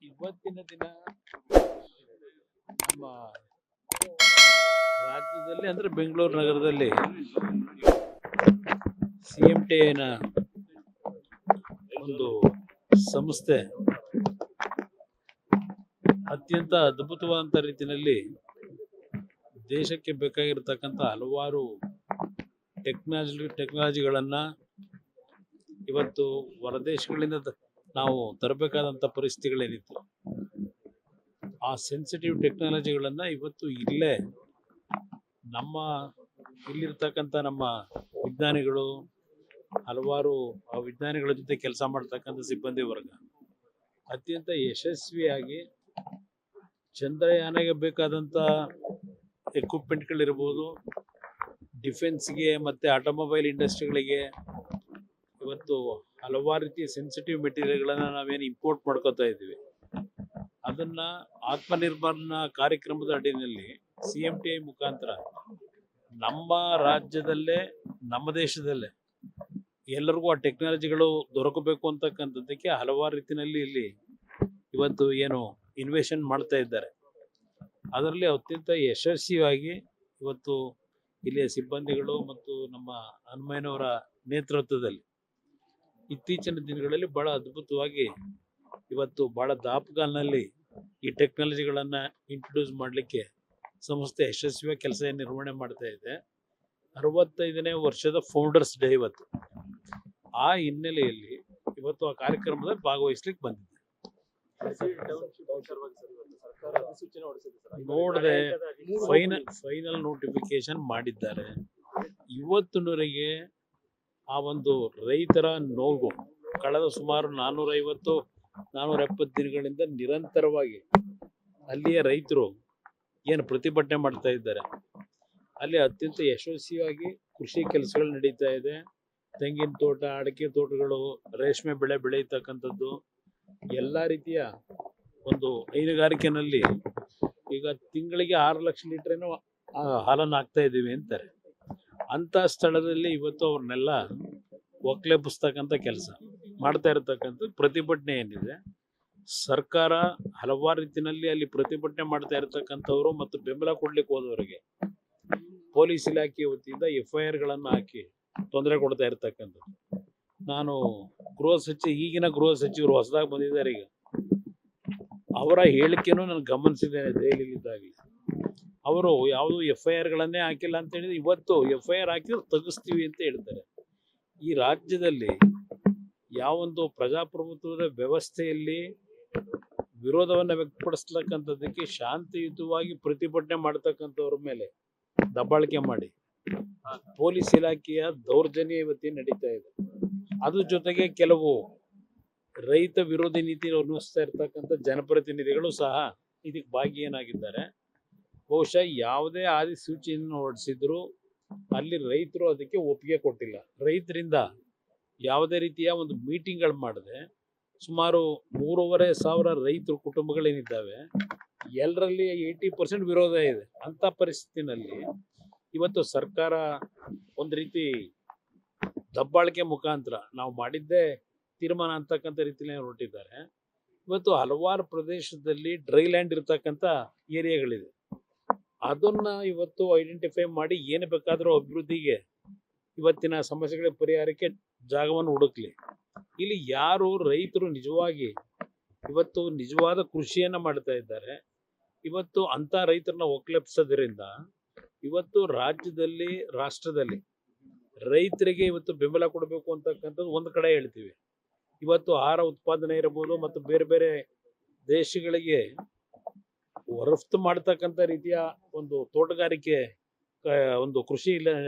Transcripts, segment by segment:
ಇವತ್ತಿನ ದಿನ ನಮ್ಮ ರಾಜ್ಯದಲ್ಲಿ ಅಂದ್ರೆ ಬೆಂಗಳೂರು ನಗರದಲ್ಲಿ CMTನ ಒಂದು ಸಂಸ್ಥೆ ಅತ್ಯಂತ ಅದ್ಭುತವಾದಂಥ ರೀತಿಯಲ್ಲಿ ದೇಶಕ್ಕೆ ಬೇಕಾಗಿರತಕ್ಕಂಥ ಹಲವಾರು ಟೆಕ್ನಾಲಜಿಗಳನ್ನು ಇವತ್ತು ಹೊರದೇಶಗಳಿಂದ ನಾವು ತರಬೇಕಾದಂಥ ಪರಿಸ್ಥಿತಿಗಳೇನಿತ್ತು. ಆ ಸೆನ್ಸಿಟಿವ್ ಟೆಕ್ನಾಲಜಿಗಳನ್ನು ಇವತ್ತು ಇಲ್ಲೇ ಇಲ್ಲಿರ್ತಕ್ಕಂಥ ನಮ್ಮ ವಿಜ್ಞಾನಿಗಳು, ಹಲವಾರು ಆ ವಿಜ್ಞಾನಿಗಳ ಜೊತೆ ಕೆಲಸ ಮಾಡ್ತಕ್ಕಂಥ ಸಿಬ್ಬಂದಿ ವರ್ಗ ಅತ್ಯಂತ ಯಶಸ್ವಿಯಾಗಿ ಚಂದ್ರಯಾನಗೆ ಬೇಕಾದಂಥ ಎಕ್ವಿಪ್ಮೆಂಟ್ಗಳಿರ್ಬೋದು, ಡಿಫೆನ್ಸ್ಗೆ ಮತ್ತು ಆಟೋಮೊಬೈಲ್ ಇಂಡಸ್ಟ್ರಿಗಳಿಗೆ ಇವತ್ತು ಹಲವಾರು ರೀತಿಯ ಸೆನ್ಸಿಟಿವ್ ಮೆಟೀರಿಯಲ್ಗಳನ್ನು ನಾವೇನು ಇಂಪೋರ್ಟ್ ಮಾಡ್ಕೋತಾ ಇದ್ದೀವಿ. ಅದನ್ನು ಆತ್ಮನಿರ್ಭರ್ನ ಕಾರ್ಯಕ್ರಮದ ಅಡಿಯಲ್ಲಿ CMTI ಮುಖಾಂತರ ನಮ್ಮ ರಾಜ್ಯದಲ್ಲೇ, ನಮ್ಮ ದೇಶದಲ್ಲೇ ಎಲ್ಲರಿಗೂ ಆ ಟೆಕ್ನಾಲಜಿಗಳು ದೊರಕಬೇಕು ಅಂತಕ್ಕಂಥದ್ದಕ್ಕೆ ಹಲವಾರು ರೀತಿಯಲ್ಲಿ ಇಲ್ಲಿ ಇವತ್ತು ಏನು ಇನ್ವೆಷನ್ ಮಾಡ್ತಾ ಇದ್ದಾರೆ. ಅದರಲ್ಲಿ ಅತ್ಯಂತ ಯಶಸ್ವಿಯಾಗಿ ಇವತ್ತು ಇಲ್ಲಿಯ ಸಿಬ್ಬಂದಿಗಳು ಮತ್ತು ನಮ್ಮ ಹನುಮಯ್ಯನವರ ನೇತೃತ್ವದಲ್ಲಿ ಇತ್ತೀಚಿನ ದಿನಗಳಲ್ಲಿ ಭಾಳ ಅದ್ಭುತವಾಗಿ ಇವತ್ತು ಭಾಳ ದಾಪುಗಾಲಿನಲ್ಲಿ ಈ ಟೆಕ್ನಾಲಜಿಗಳನ್ನು ಇಂಟ್ರೊಡ್ಯೂಸ್ ಮಾಡಲಿಕ್ಕೆ ಸಂಸ್ಥೆ ಯಶಸ್ವಿಯಾಗಿ ಕೆಲಸ ನಿರ್ವಹಣೆ ಮಾಡ್ತಾ ಇದೆ. 65ನೇ ವರ್ಷದ ಫೌಂಡರ್ಸ್ ಡೇ ಇವತ್ತು. ಆ ಹಿನ್ನೆಲೆಯಲ್ಲಿ ಇವತ್ತು ಆ ಕಾರ್ಯಕ್ರಮದಲ್ಲಿ ಭಾಗವಹಿಸ್ಲಿಕ್ಕೆ ಬಂದಿದೆ. ನೋಡದೆ ಫೈನಲ್ ನೋಟಿಫಿಕೇಶನ್ ಮಾಡಿದ್ದಾರೆ. ಇವತ್ತಿನವರೆಗೆ ಆ ಒಂದು ರೈತರ ನೋವು ಕಳೆದ ಸುಮಾರು 450-470 ದಿನಗಳಿಂದ ನಿರಂತರವಾಗಿ ಅಲ್ಲಿಯ ರೈತರು ಏನು ಪ್ರತಿಭಟನೆ ಮಾಡ್ತಾ ಇದ್ದಾರೆ. ಅಲ್ಲಿ ಅತ್ಯಂತ ಯಶಸ್ವಿಯಾಗಿ ಕೃಷಿ ಕೆಲಸಗಳು ನಡೀತಾ ಇದೆ. ತೆಂಗಿನ ತೋಟ, ಅಡಿಕೆ ತೋಟಗಳು, ರೇಷ್ಮೆ ಬೆಳೆ ಬೆಳೆಯತಕ್ಕಂಥದ್ದು, ಎಲ್ಲ ರೀತಿಯ ಒಂದು ಹೈನುಗಾರಿಕೆನಲ್ಲಿ ಈಗ ತಿಂಗಳಿಗೆ 6 ಲಕ್ಷ ಲೀಟ್ರೇನೋ ಹಾಲನ್ನು ಹಾಕ್ತಾ ಇದ್ದೀವಿ ಅಂತಾರೆ. ಅಂಥ ಸ್ಥಳದಲ್ಲಿ ಇವತ್ತು ಅವ್ರನ್ನೆಲ್ಲ ಒಕ್ಕಲೆಬ್ಬಿಸ್ತಕ್ಕಂಥ ಕೆಲಸ ಮಾಡ್ತಾ ಇರತಕ್ಕಂಥ ಪ್ರತಿಭಟನೆ ಏನಿದೆ, ಸರ್ಕಾರ ಹಲವಾರು ರೀತಿಯಲ್ಲಿ ಅಲ್ಲಿ ಪ್ರತಿಭಟನೆ ಮಾಡ್ತಾ ಇರತಕ್ಕಂಥವ್ರು ಮತ್ತು ಬೆಂಬಲ ಕೊಡ್ಲಿಕ್ಕೆ ಹೋದವರಿಗೆ ಪೊಲೀಸ್ ಇಲಾಖೆ ವತಿಯಿಂದ FIRಗಳನ್ನು ಹಾಕಿ ತೊಂದರೆ ಕೊಡ್ತಾ ಇರ್ತಕ್ಕಂಥದ್ದು. ನಾನು ಈಗಿನ ಗೃಹ ಸಚಿವರು ಹೊಸದಾಗಿ ಬಂದಿದ್ದಾರೆ, ಈಗ ಅವರ ಹೇಳಿಕೆನೂ ನಾನು ಗಮನಿಸಿದ್ದೇನೆ ದೆಹಲಿಯಲ್ಲಿದ್ದಾಗಲಿ. ಅವರು ಯಾವುದು FIRಗಳನ್ನೇ ಹಾಕಿಲ್ಲ ಅಂತ ಹೇಳಿದ್ರೆ ಇವತ್ತು FIR ಹಾಕಿದ್ರೆ ತೆಗಿಸ್ತೀವಿ ಅಂತ ಹೇಳ್ತಾರೆ. ಈ ರಾಜ್ಯದಲ್ಲಿ ಯಾವೊಂದು ಪ್ರಜಾಪ್ರಭುತ್ವದ ವ್ಯವಸ್ಥೆಯಲ್ಲಿ ವಿರೋಧವನ್ನು ವ್ಯಕ್ತಪಡಿಸ್ತಕ್ಕಂಥದ್ದಕ್ಕೆ ಶಾಂತಿಯುತವಾಗಿ ಪ್ರತಿಭಟನೆ ಮಾಡ್ತಕ್ಕಂಥವ್ರ ಮೇಲೆ ದಬ್ಬಾಳಿಕೆ ಮಾಡಿ ಪೊಲೀಸ್ ಇಲಾಖೆಯ ದೌರ್ಜನ್ಯ ಇವತ್ತೇನು ನಡೀತಾ ಇದೆ. ಅದ್ರ ಜೊತೆಗೆ ಕೆಲವು ರೈತ ವಿರೋಧಿ ನೀತಿ ಅನುಸರಿಸ್ತಾ ಇರ್ತಕ್ಕಂಥ ಜನಪ್ರತಿನಿಧಿಗಳು ಸಹ ಇದಕ್ಕೆ ಭಾಗಿಯಾಗಿದ್ದಾರೆ. ಬಹುಶಃ ಯಾವುದೇ ಆದಿಸೂಚಿಯನ್ನು ಹೊರಡಿಸಿದ್ರು ಅಲ್ಲಿ ರೈತರು ಅದಕ್ಕೆ ಒಪ್ಪಿಗೆ ಕೊಟ್ಟಿಲ್ಲ. ರೈತರಿಂದ ಯಾವುದೇ ರೀತಿಯ ಒಂದು ಮೀಟಿಂಗ್ಗಳು ಮಾಡದೆ ಸುಮಾರು 3,500 ರೈತರು ಕುಟುಂಬಗಳೇನಿದ್ದಾವೆ ಎಲ್ಲರಲ್ಲಿ 80% ವಿರೋಧ ಇದೆ. ಅಂಥ ಪರಿಸ್ಥಿತಿನಲ್ಲಿ ಇವತ್ತು ಸರ್ಕಾರ ಒಂದು ರೀತಿ ದಬ್ಬಾಳಿಕೆ ಮುಖಾಂತರ ನಾವು ಮಾಡಿದ್ದೇ ತೀರ್ಮಾನ ಅಂತಕ್ಕಂಥ ರೀತಿಯಲ್ಲಿ ಹೊರಟಿದ್ದಾರೆ. ಇವತ್ತು ಹಲವಾರು ಪ್ರದೇಶದಲ್ಲಿ ಡ್ರೈ ಲ್ಯಾಂಡ್ ಇರ್ತಕ್ಕಂಥ ಏರಿಯಾಗಳಿದೆ. ಅದನ್ನು ಇವತ್ತು ಐಡೆಂಟಿಫೈ ಮಾಡಿ ಏನು ಬೇಕಾದರೂ ಅಭಿವೃದ್ಧಿಗೆ ಇವತ್ತಿನ ಸಮಸ್ಯೆಗಳ ಪರಿಹಾರಕ್ಕೆ ಜಾಗವನ್ನು ಹುಡುಕ್ಲಿ. ಇಲ್ಲಿ ಯಾರು ರೈತರು ನಿಜವಾಗಿ ಇವತ್ತು ನಿಜವಾದ ಕೃಷಿಯನ್ನು ಮಾಡ್ತಾ ಇದ್ದಾರೆ, ಇವತ್ತು ಅಂಥ ರೈತರನ್ನ ಒಕ್ಕಲೆಬ್ಸೋದ್ರಿಂದ ಇವತ್ತು ರಾಜ್ಯದಲ್ಲಿ, ರಾಷ್ಟ್ರದಲ್ಲಿ ರೈತರಿಗೆ ಇವತ್ತು ಬೆಂಬಲ ಕೊಡಬೇಕು ಅಂತಕ್ಕಂಥದ್ದು ಒಂದು ಕಡೆ ಹೇಳ್ತೀವಿ. ಇವತ್ತು ಆಹಾರ ಉತ್ಪಾದನೆ ಇರ್ಬೋದು ಮತ್ತು ಬೇರೆ ಬೇರೆ ದೇಶಗಳಿಗೆ ರಫ್ತು ಮಾಡ್ತಕ್ಕಂಥ ರೀತಿಯ ಒಂದು ತೋಟಗಾರಿಕೆ ಒಂದು ಕೃಷಿ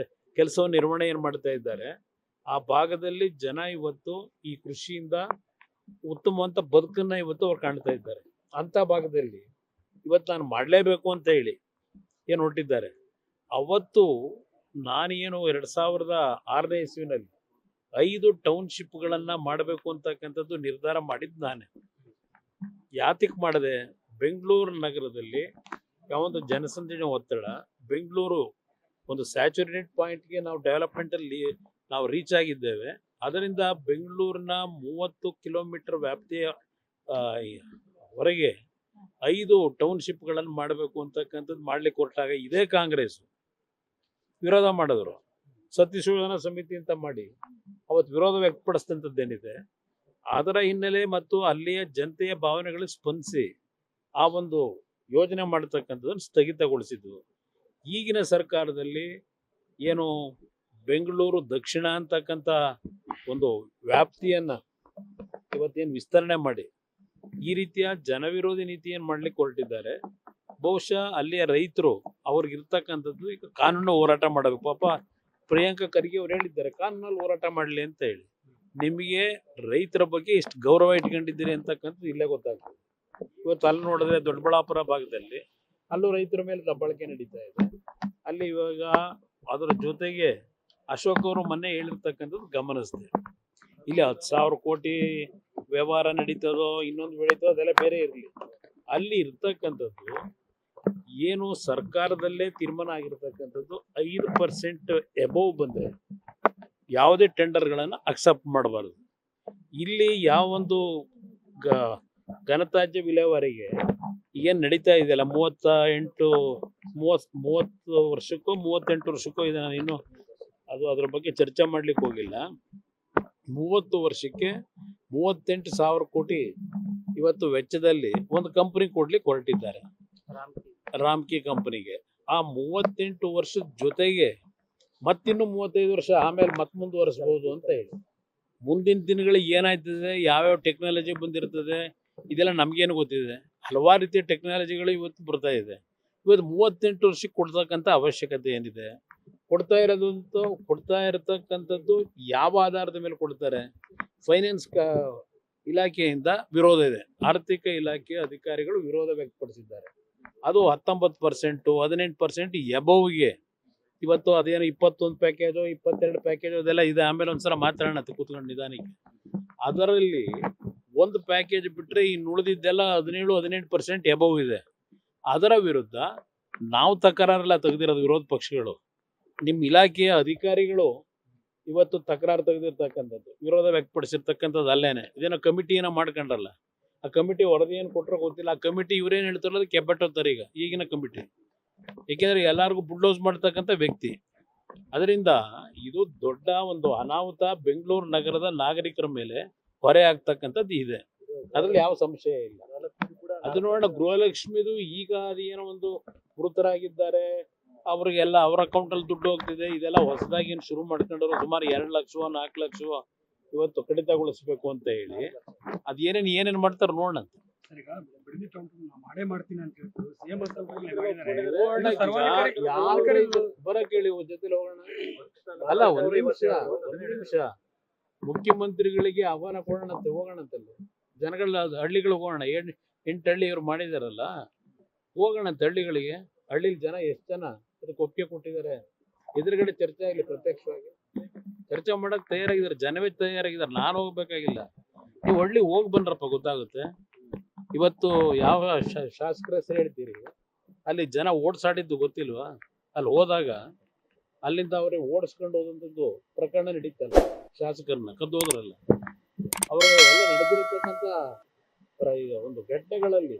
ಕೆಲಸವನ್ನು ನಿರ್ವಹಣೆ ಏನು ಮಾಡ್ತಾ ಇದ್ದಾರೆ. ಆ ಭಾಗದಲ್ಲಿ ಜನ ಇವತ್ತು ಈ ಕೃಷಿಯಿಂದ ಉತ್ತಮವಂತ ಬದುಕನ್ನು ಇವತ್ತು ಅವ್ರು ಕಾಣ್ತಾ ಇದ್ದಾರೆ. ಅಂಥ ಭಾಗದಲ್ಲಿ ಇವತ್ತು ನಾನು ಮಾಡಲೇಬೇಕು ಅಂತ ಹೇಳಿ ಏನು ಹೊರಟಿದ್ದಾರೆ. ಅವತ್ತು ನಾನೇನು 2006ನೇ ಇಸ್ವಿನಲ್ಲಿ 5 ಟೌನ್ಶಿಪ್ಗಳನ್ನು ಮಾಡಬೇಕು ಅಂತಕ್ಕಂಥದ್ದು ನಿರ್ಧಾರ ಮಾಡಿದ್ದು ನಾನೇ. ಯಾತಕ್ಕೆ ಮಾಡಿದೆ? ಬೆಂಗಳೂರು ನಗರದಲ್ಲಿ ಯಾವೊಂದು ಜನಸಂದಣಿ ಒತ್ತಡ, ಬೆಂಗಳೂರು ಒಂದು ಸ್ಯಾಚುರೇಟೆಡ್ ಪಾಯಿಂಟ್ಗೆ ನಾವು ಡೆವಲಪ್ಮೆಂಟಲ್ಲಿ ನಾವು ರೀಚ್ ಆಗಿದ್ದೇವೆ. ಅದರಿಂದ ಬೆಂಗಳೂರಿನ 30 ಕಿಲೋಮೀಟರ್ ವ್ಯಾಪ್ತಿಯ ಆ, ಹೊರಗೆ 5 ಟೌನ್ಶಿಪ್ಗಳನ್ನು ಮಾಡಬೇಕು ಅಂತಕ್ಕಂಥದ್ದು ಮಾಡ್ಲಿಕ್ಕೆ ಹೊರಟಾಗ ಇದೇ ಕಾಂಗ್ರೆಸ್ ವಿರೋಧ ಮಾಡಿದ್ರು. ಸತ್ಯಶೋಧನಾ ಸಮಿತಿ ಅಂತ ಮಾಡಿ ಅವತ್ತು ವಿರೋಧ ವ್ಯಕ್ತಪಡಿಸಿದಂಥದ್ದೇನಿದೆ ಅದರ ಹಿನ್ನೆಲೆ ಮತ್ತು ಅಲ್ಲಿಯ ಜನತೆಯ ಭಾವನೆಗಳಿಗೆ ಸ್ಪಂದಿಸಿ ಆ ಒಂದು ಯೋಜನೆ ಮಾಡತಕ್ಕಂಥದ್ದನ್ನು ಸ್ಥಗಿತಗೊಳಿಸಿದ್ದು. ಈಗಿನ ಸರ್ಕಾರದಲ್ಲಿ ಏನು ಬೆಂಗಳೂರು ದಕ್ಷಿಣ ಅಂತಕ್ಕಂಥ ಒಂದು ವ್ಯಾಪ್ತಿಯನ್ನ ಇವತ್ತೇನು ವಿಸ್ತರಣೆ ಮಾಡಿ ಈ ರೀತಿಯ ಜನವಿರೋಧಿ ನೀತಿಯನ್ನು ಮಾಡ್ಲಿಕ್ಕೆ ಹೊರಟಿದ್ದಾರೆ. ಬಹುಶಃ ಅಲ್ಲಿಯ ರೈತರು ಅವ್ರಿಗಿರ್ತಕ್ಕಂಥದ್ದು ಈಗ ಕಾನೂನು ಹೋರಾಟ ಮಾಡಬೇಕು. ಪಾಪ ಪ್ರಿಯಾಂಕಾ ಖರ್ಗೆ ಅವ್ರು ಹೇಳಿದ್ದಾರೆ ಕಾನೂನಲ್ಲಿ ಹೋರಾಟ ಮಾಡಲಿ ಅಂತ ಹೇಳಿ. ನಿಮಗೆ ರೈತರ ಬಗ್ಗೆ ಇಷ್ಟು ಗೌರವ ಇಟ್ಕೊಂಡಿದ್ದೀರಿ ಅಂತಕ್ಕಂಥದ್ದು ಇಲ್ಲೇ ಗೊತ್ತಾಗ್ತದೆ. ಇವತ್ತು ಅಲ್ಲಿ ನೋಡಿದ್ರೆ ದೊಡ್ಡಬಳ್ಳಾಪುರ ಭಾಗದಲ್ಲಿ ಅಲ್ಲೂ ರೈತರ ಮೇಲೆ ದಬ್ಬಾಳಿಕೆ ನಡೀತಾ ಇದೆ. ಅಲ್ಲಿ ಇವಾಗ ಅದರ ಜೊತೆಗೆ ಅಶೋಕ್ ಅವರು ಮೊನ್ನೆ ಹೇಳಿರ್ತಕ್ಕಂಥದ್ದು ಗಮನಿಸಿದೆ. ಇಲ್ಲಿ 10,000 ಕೋಟಿ ವ್ಯವಹಾರ ನಡೀತದೋ ಇನ್ನೊಂದು ಬೆಳೀತದೋ ಅದೆಲ್ಲ ಬೇರೆ ಇರಲಿ. ಅಲ್ಲಿ ಇರ್ತಕ್ಕಂಥದ್ದು ಏನು ಸರ್ಕಾರದಲ್ಲೇ ತೀರ್ಮಾನ ಆಗಿರ್ತಕ್ಕಂಥದ್ದು 5% ಎಬೋವ್ ಬಂದರೆ ಯಾವುದೇ ಟೆಂಡರ್ಗಳನ್ನು ಅಕ್ಸೆಪ್ಟ್ ಮಾಡಬಾರ್ದು. ಇಲ್ಲಿ ಯಾವೊಂದು ಘನತ್ಯಾಜ್ಯ ವಿಲೇವಾರಿಗೆ ಏನು ನಡೀತಾ ಇದೆಯಲ್ಲ 30 ವರ್ಷಕ್ಕೋ 38 ವರ್ಷಕ್ಕೋ ಇದೆ. ನಾನು ಇನ್ನು ಅದ್ರ ಬಗ್ಗೆ ಚರ್ಚೆ ಮಾಡ್ಲಿಕ್ಕೆ ಹೋಗಿಲ್ಲ. 30 ವರ್ಷಕ್ಕೆ 38,000 ಕೋಟಿ ಇವತ್ತು ವೆಚ್ಚದಲ್ಲಿ ಒಂದು ಕಂಪನಿ ಕೊಡ್ಲಿಕ್ಕೆ ಹೊರಟಿದ್ದಾರೆ, ರಾಮ್ಕಿ ಕಂಪನಿಗೆ. ಆ 38 ವರ್ಷದ ಜೊತೆಗೆ ಮತ್ತಿನ್ನು 35 ವರ್ಷ ಆಮೇಲೆ ಮತ್ತೆ ಮುಂದುವರಿಸಬಹುದು ಅಂತ ಹೇಳಿ. ಮುಂದಿನ ದಿನಗಳಿಗೆ ಏನಾಯ್ತದೆ, ಯಾವ್ಯಾವ ಟೆಕ್ನಾಲಜಿ ಬಂದಿರ್ತದೆ ಇದೆಲ್ಲ ನಮ್ಗೇನು ಗೊತ್ತಿದೆ. ಹಲವಾರು ರೀತಿಯ ಟೆಕ್ನಾಲಜಿಗಳು ಇವತ್ತು ಬರ್ತಾ ಇದೆ. ಇವತ್ತು 38 ವರ್ಷಕ್ಕೆ ಕೊಡ್ತಕ್ಕಂಥ ಅವಶ್ಯಕತೆ ಏನಿದೆ? ಕೊಡ್ತಾ ಇರತಕ್ಕಂಥದ್ದು ಯಾವ ಆಧಾರದ ಮೇಲೆ ಕೊಡ್ತಾರೆ? ಫೈನಾನ್ಸ್ ಇಲಾಖೆಯಿಂದ ವಿರೋಧ ಇದೆ. ಆರ್ಥಿಕ ಇಲಾಖೆ ಅಧಿಕಾರಿಗಳು ವಿರೋಧ ವ್ಯಕ್ತಪಡಿಸಿದ್ದಾರೆ. ಅದು 19%, 18% ಎಬೋವ್ಗೆ. ಇವತ್ತು ಅದೇನು 21 ಪ್ಯಾಕೇಜು 22 ಪ್ಯಾಕೇಜು ಅದೆಲ್ಲ ಇದೆ. ಆಮೇಲೆ ಒಂದ್ಸಲ ಮಾತಾಡೋಣ ಕೂತ್ಕೊಂಡು ನಿಧಾನಕ್ಕೆ. ಅದರಲ್ಲಿ ಒಂದು ಪ್ಯಾಕೇಜ್ ಬಿಟ್ಟರೆ ಇನ್ನು ಉಳಿದಿದ್ದೆಲ್ಲ 17-18% ಎಬೋವ್ ಇದೆ. ಅದರ ವಿರುದ್ಧ ನಾವು ತಕರಾರೆಲ್ಲ ತೆಗೆದಿರೋದು ವಿರೋಧ ಪಕ್ಷಗಳು. ನಿಮ್ಮ ಇಲಾಖೆಯ ಅಧಿಕಾರಿಗಳು ಇವತ್ತು ತಕರಾರು ತೆಗೆದಿರ್ತಕ್ಕಂಥದ್ದು, ವಿರೋಧ ವ್ಯಕ್ತಪಡಿಸಿರ್ತಕ್ಕಂಥದ್ದು ಅಲ್ಲೇನೆ. ಇದೇನೋ ಕಮಿಟಿನ ಮಾಡ್ಕೊಂಡ್ರಲ್ಲ, ಆ ಕಮಿಟಿ ವರದಿ ಏನು ಕೊಟ್ಟರೋ ಗೊತ್ತಿಲ್ಲ. ಆ ಕಮಿಟಿ ಇವ್ರೇನು ಹೇಳ್ತಾರಲ್ಲ ಅದು ಕೆಬ್ಬಟ್ಟೋತಾರೆ ಈಗಿನ ಕಮಿಟಿ. ಏಕೆಂದರೆ ಎಲ್ಲರಿಗೂ ಬುಲ್ಡೋಸ್ ಮಾಡ್ತಕ್ಕಂಥ ವ್ಯಕ್ತಿ. ಅದರಿಂದ ಇದು ದೊಡ್ಡ ಒಂದು ಅನಾಹುತ ಬೆಂಗಳೂರು ನಗರದ ನಾಗರಿಕರ ಮೇಲೆ ಹೊರೆ ಆಗ್ತಕ್ಕಂಥದ್ದು ಇದೆ. ಅದ್ರಲ್ಲಿ ಯಾವ ಸಂಶಯ ಇಲ್ಲ. ಅದು ನೋಡೋಣ, ಗೃಹಲಕ್ಷ್ಮಿದು ಈಗ ಅದೇನೋ ಒಂದು ಮೃತರಾಗಿದ್ದಾರೆ, ಅವ್ರಿಗೆಲ್ಲ ಅವ್ರ ಅಕೌಂಟಲ್ಲಿ ದುಡ್ಡು ಹೋಗ್ತಿದೆ. ಇದೆಲ್ಲ ಹೊಸದಾಗಿ ಏನು ಶುರು ಮಾಡ್ಕೊಂಡ್ರು. ಸುಮಾರು 2 ಲಕ್ಷ 4 ಲಕ್ಷ ಇವತ್ತು ಕಡಿತಗೊಳಿಸ್ಬೇಕು ಅಂತ ಹೇಳಿ ಅದು ಏನೇನು ಮಾಡ್ತಾರೆ ನೋಡೋಣ. ಬರಕ್ ಹೇಳಿ ಜೊತೆಲಿ ಹೋಗೋಣ. ಅಲ್ಲ, ಒಂದ್ ನಿಮಿಷ ಮುಖ್ಯಮಂತ್ರಿಗಳಿಗೆ ಆಹ್ವಾನ ಕೊಡೋಣಂತೆ, ಹೋಗೋಣಂತಲ್ಲಿ ಜನಗಳ ಹಳ್ಳಿಗಳಿಗೆ ಹೋಗೋಣ. 8 ಹಳ್ಳಿ ಇವ್ರು ಮಾಡಿದಾರಲ್ಲ, ಹೋಗೋಣಂತೆ ಹಳ್ಳಿಗಳಿಗೆ. ಹಳ್ಳಿಲಿ ಜನ ಎಷ್ಟು ಜನ ಅದಕ್ಕೆ ಒಪ್ಪಿಗೆ ಕೊಟ್ಟಿದ್ದಾರೆ? ಎದುರುಗಡೆ ಚರ್ಚೆ ಆಗಲಿ, ಪ್ರತ್ಯಕ್ಷವಾಗಿ ಚರ್ಚೆ ಮಾಡಕ್ ತಯಾರಾಗಿದ್ದಾರೆ. ಜನವೇ ತಯಾರಾಗಿದ್ದಾರೆ. ನಾನು ಹೋಗ್ಬೇಕಾಗಿಲ್ಲ, ನೀವು ಹಳ್ಳಿ ಹೋಗಿ ಬನ್ರಪ್ಪ, ಗೊತ್ತಾಗುತ್ತೆ. ಇವತ್ತು ಯಾವ ಶಾಸಕರ ಹೆಸರು ಹೇಳ್ತೀರಿ? ಅಲ್ಲಿ ಜನ ಓಡಿಸಾಡಿದ್ದು ಗೊತ್ತಿಲ್ವಾ? ಅಲ್ಲಿ ಹೋದಾಗ ಅಲ್ಲಿಂದ ಅವ್ರಿಗೆ ಓಡಿಸ್ಕೊಂಡು ಹೋದಂಥದ್ದು ಪ್ರಕರಣ ನಡೀತಲ್ಲ, ಶಾಸಕರನ್ನ ಕದ್ದೋದ್ರಲ್ಲ. ಅವರು ಎಲ್ಲ ನಡೆದಿರತಕ್ಕಂಥ ಈಗ ಒಂದು ಘಟನೆಗಳಲ್ಲಿ